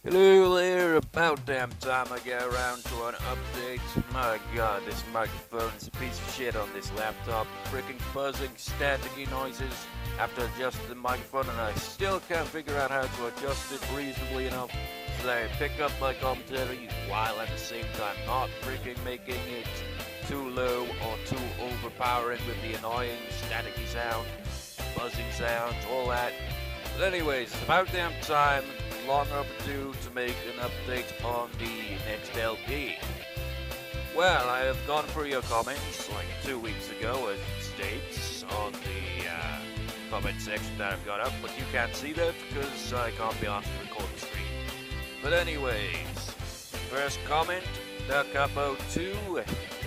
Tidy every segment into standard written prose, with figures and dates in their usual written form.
Hello there, about damn time I get around to an update. My god, this microphone is a piece of shit on this laptop. Freaking buzzing, staticky noises. After adjusting the microphone and I still can't figure out how to adjust it reasonably enough so that I pick up my commentary while at the same time not freaking making it too low or too overpowering with the annoying staticky sound, buzzing sounds, all that. But anyways, it's about damn time, long overdue to make an update on the next LP. Well, I have gone through your comments like 2 weeks ago, as it states on the comment section that I've got up, but you can't see that because I can't be asked to record the stream. But anyways, first comment, the Capo 2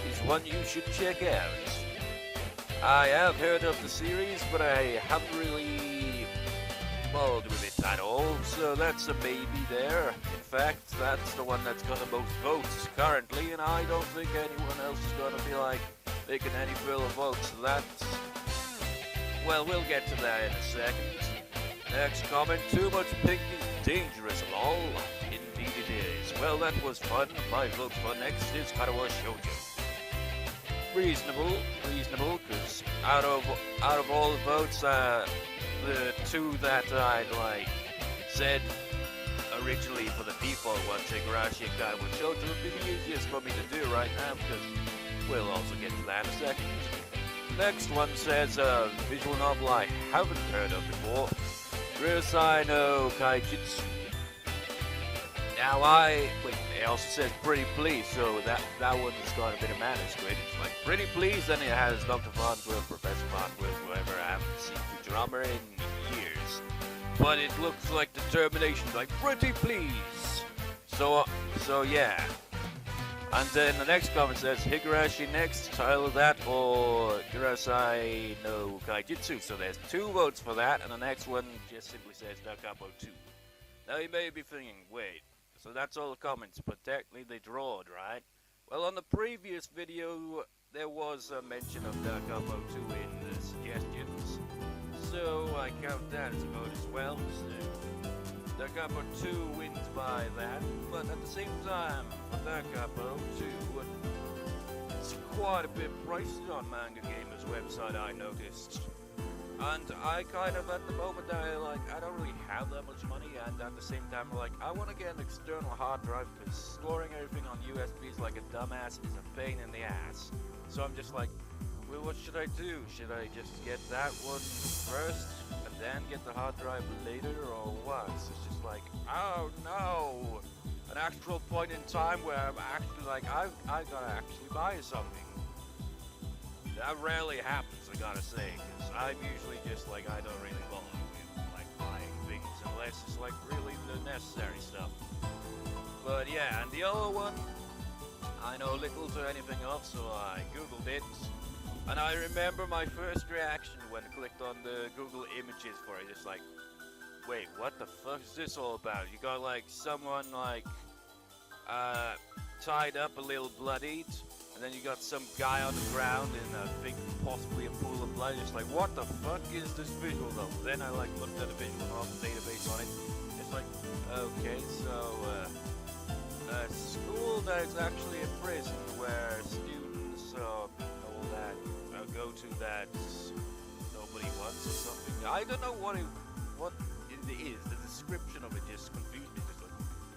is one you should check out. I have heard of the series, but I haven't really bothered with it at all, so that's a maybe there. In fact, that's the one that's got the most votes currently, and I don't think anyone else is gonna be like making any further votes. So that's, well, we'll get to that in a second. Next comment, too much pink is dangerous, lol. Indeed it is. Well, that was fun. My vote for next is Karawa Shoujo. Reasonable, because out of all the votes, the two that I said originally for the default one, Higurashi and Kaiwa Shoujo, would be the easiest for me to do right now, because we'll also get to that in a second. Next one says a visual novel I haven't heard of before, Ryosai no Kaijitsu. Now it also says Pretty Please, so that one has got a bit of manuscript. It's like Pretty Please, then it has Dr. Farnsworth, Professor Farnsworth, whoever. I haven't seen Futurama in years. But it looks like determination, like Pretty Please. So yeah. And then the next comment says Higurashi next, title of that, or Ryosai no Kaijitsu. So there's 2 votes for that, and the next one just simply says Dakapo 2. Now you may be thinking, wait, so that's all the comments, but technically they drawed, right? Well, on the previous video, there was a mention of Dakapo 2 in the suggestions, so I count that as a vote as well. So Dakapo 2 wins by that, but at the same time, for Dakapo 2, it's quite a bit pricey on Manga Gamer's website, I noticed. And I kind of, at the moment, I don't really have that much money, and at the same time, I want to get an external hard drive, because storing everything on USBs like a dumbass is a pain in the ass. So I'm just like, well, what should I do? Should I just get that one first, and then get the hard drive later, or what? So it's just like, oh no! An actual point in time where I'm actually I gotta actually buy something. That rarely happens, I gotta say, because I'm usually just I don't really bother with buying things unless it's really the necessary stuff. But yeah, and the other one, I know little to anything of, so I googled it, and I remember my first reaction when I clicked on the Google images for it. It's like, wait, what the fuck is this all about? You got someone tied up, a little bloodied. And then you got some guy on the ground in I think possibly a pool of blood. It's like, what the fuck is this visual though? Then I looked at the visual novel database on it. It's like, okay, so school that is actually a prison where students all that go to that nobody wants or something. I don't know what it is. The description of it just confused me.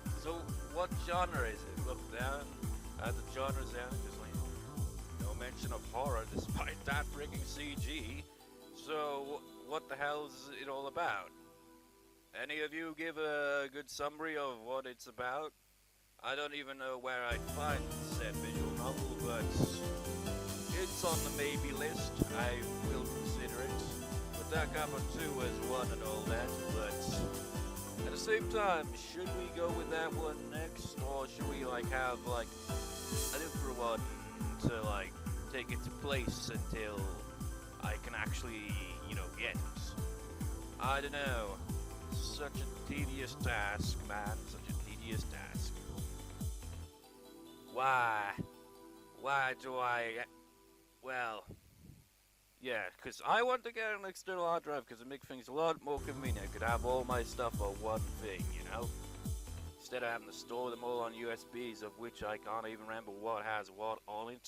Just so what genre is it? Look down at the genres down. Just no mention of horror despite that freaking CG. So what the hell is it all about? Any of you give a good summary of what it's about? I don't even know where I'd find said visual novel, but it's on the maybe list. I will consider it. But that Kappa 2 is one and all that, but at the same time, should we go with that one next, or should we have a different one to take its place until I can actually, get it? I don't know. Such a tedious task, man. Such a tedious task. Why? Why do I... Well... Yeah, because I want to get an external hard drive because it makes things a lot more convenient. I could have all my stuff on one thing, instead of having to store them all on USBs, of which I can't even remember what has what on it.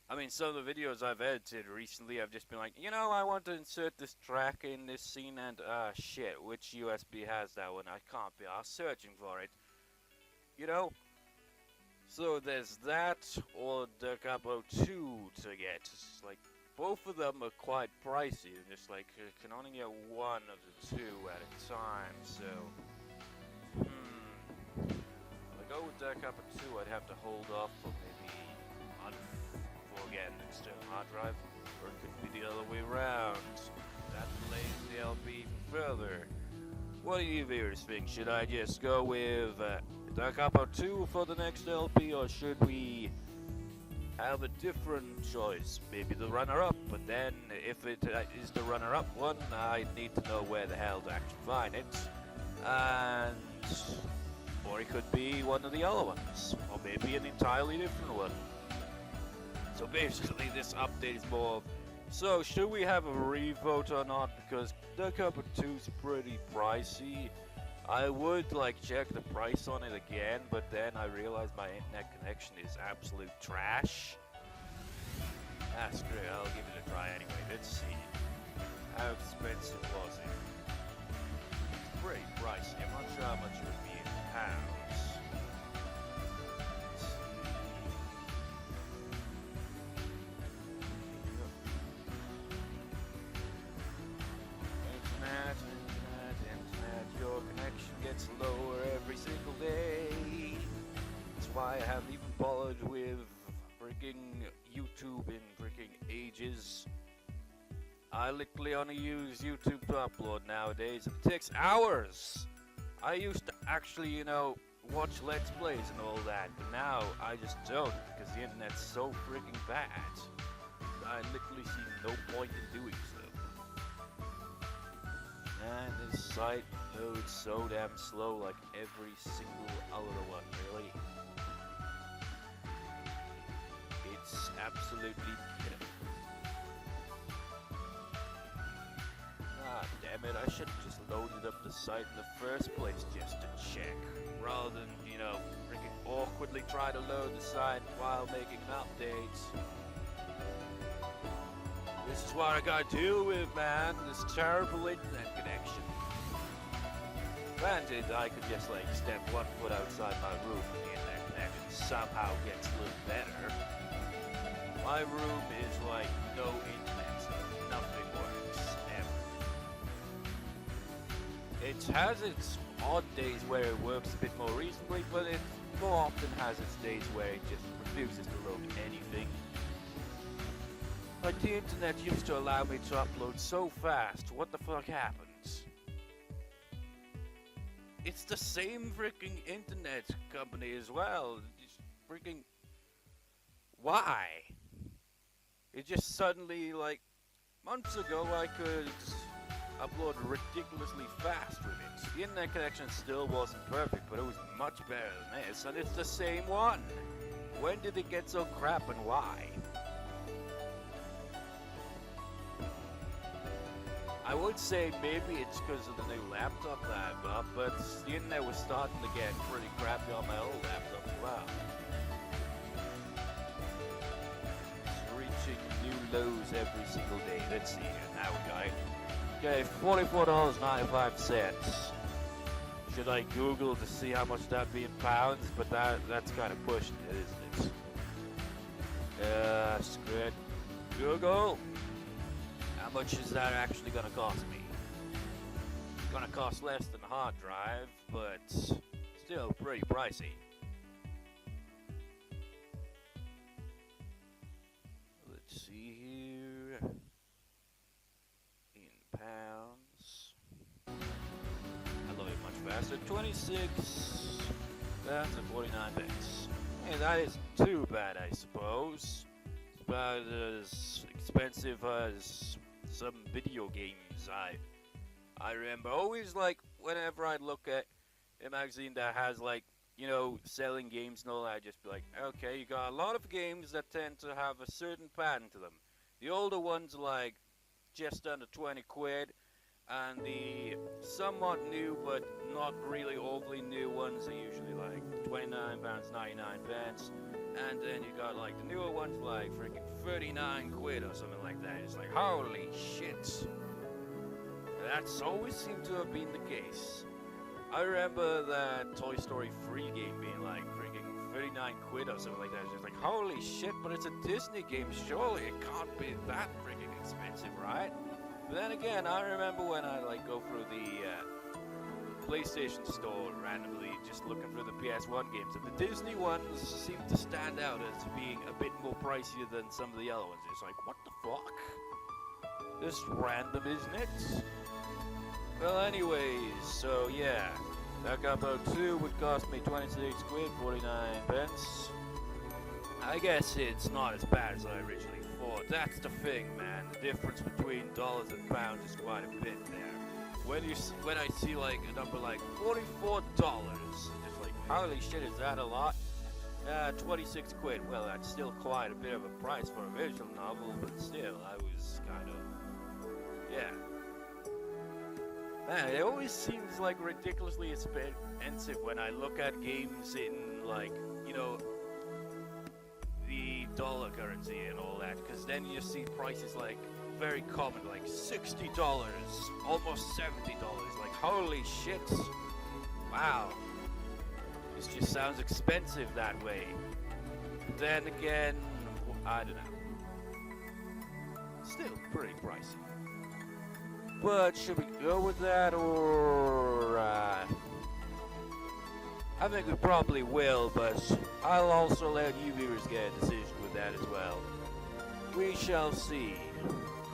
I mean, some of the videos I've edited recently, I've just been like, you know, I want to insert this track in this scene, and shit, which USB has that one? I can't be arsed searching for it. You know? So there's that, or the Capo 2 to get. It's like, both of them are quite pricey, and just like, can only get one of the two at a time, so... If I go with the Capo 2, I'd have to hold off for maybe a month before getting an external hard drive, or it could be the other way around. That delays the LP even further. What do you viewers think? Should I just go with the Capo 2 for the next LP, or should we have a different choice? Maybe the runner-up, but then if it is the runner-up one, I need to know where the hell to actually find it. And... or it could be one of the other ones, or maybe an entirely different one. So basically this update is more of, so should we have a revote or not, because the Capo 2 is pretty pricey. I would like check the price on it again, but then I realized my internet connection is absolute trash. Screw it, I'll give it a try anyway. Let's see. How expensive was it? It's pretty pricey. I'm not sure how much it would be in pounds. Let's see. Internet. Your connection gets lower every single day. That's why I haven't even bothered with freaking YouTube in freaking ages. I literally only use YouTube to upload nowadays. It takes hours. I used to actually, you know, watch Let's Plays and all that, but now I just don't because the internet's so freaking bad. I literally see no point in doing so. And this site loads so damn slow, like every single other one, really. It's absolutely pitiful. Ah, damn it, I should have just loaded up the site in the first place just to check, rather than, you know, freaking awkwardly try to load the site while making updates. This is what I gotta deal with, man, this terrible internet connection. Granted, I could just, like, step 1 foot outside my room and the internet connection somehow gets a little better. My room is like no internet, so nothing works, ever. It has its odd days where it works a bit more reasonably, but it more often has its days where it just refuses to load anything. Like, the internet used to allow me to upload so fast, what the fuck happens? It's the same freaking internet company as well, it's freaking... why? It just suddenly, like, months ago I could upload ridiculously fast with it. The internet connection still wasn't perfect, but it was much better than this, and it's the same one. When did it get so crap and why? I would say maybe it's because of the new laptop that I got, but the internet was starting to get pretty crappy on my old laptop as well. New lows every single day. Let's see here. Now we got it. Okay, $44.95. Should I Google to see how much that'd be in pounds? But that's kind of pushing it, isn't it? Screw it. Google. How much is that actually gonna cost me? It's gonna cost less than a hard drive, but still pretty pricey. See here, in pounds, I love it much faster, 26 pounds and 49 pence. Hey, that isn't too bad, I suppose. It's about as expensive as some video games I remember. Always, like, whenever I look at a magazine that has, like, you know, selling games and all that, I'd just be like, okay, you got a lot of games that tend to have a certain pattern to them. The older ones are like just under 20 quid, and the somewhat new but not really overly new ones are £29.99, and then you got like the newer ones like freaking 39 quid or something like that. It's like, holy shit. That's always seemed to have been the case. I remember that Toy Story 3 game being like freaking 39 quid or something like that. It's just like, holy shit, but it's a Disney game, surely it can't be that freaking expensive, right? But then again, I remember when I like go through the PlayStation store randomly, just looking through the PS1 games, and the Disney ones seem to stand out as being a bit more pricier than some of the other ones. It's like, what the fuck? This random, isn't it? Well, anyways, so yeah, Backup 02 would cost me 26 quid, 49 pence. I guess it's not as bad as I originally thought. That's the thing, man. The difference between dollars and pounds is quite a bit there. When I see like a number like $44, just like, holy shit, is that a lot? 26 quid. Well, that's still quite a bit of a price for a visual novel, but still, I was kind of, yeah. Man, it always seems like ridiculously expensive when I look at games in like, you know, the dollar currency and all that, because then you see prices like very common, like $60, almost $70. Like, holy shit. Wow. This just sounds expensive that way. But then again, I don't know. Still pretty pricey. But should we go with that, or I think we probably will, but I'll also let you viewers get a decision with that as well. We shall see.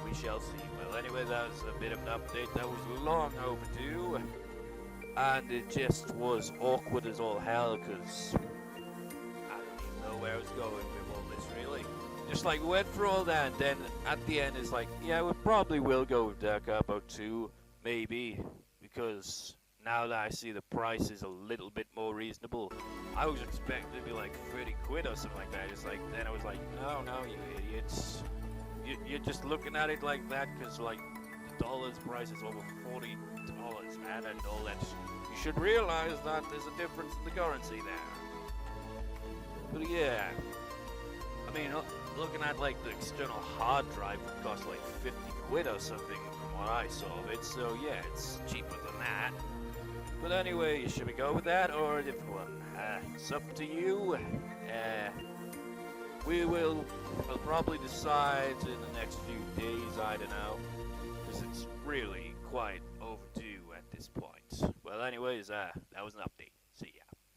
We shall see. Well, anyway, that was a bit of an update that was long overdue, and it just was awkward as all hell, because I didn't even know where I was going with all this, really. Just like we went through all that, and then at the end it's like, yeah, we probably will go with Backup 02, maybe, because now that I see the price is a little bit more reasonable. I was expecting to be like 30 quid or something like that. Just like, then I was like, no, you idiots. You're just looking at it like that because like the dollar's price is over $40, man, and all that. You should realize that there's a difference in the currency there. But yeah, I mean, looking at like the external hard drive would cost like 50 quid or something from what I saw of it, so yeah, it's cheaper than that. But anyway, should we go with that or a different one? It's up to you. We'll probably decide in the next few days, I don't know, because it's really quite overdue at this point. Well anyways, that was an update.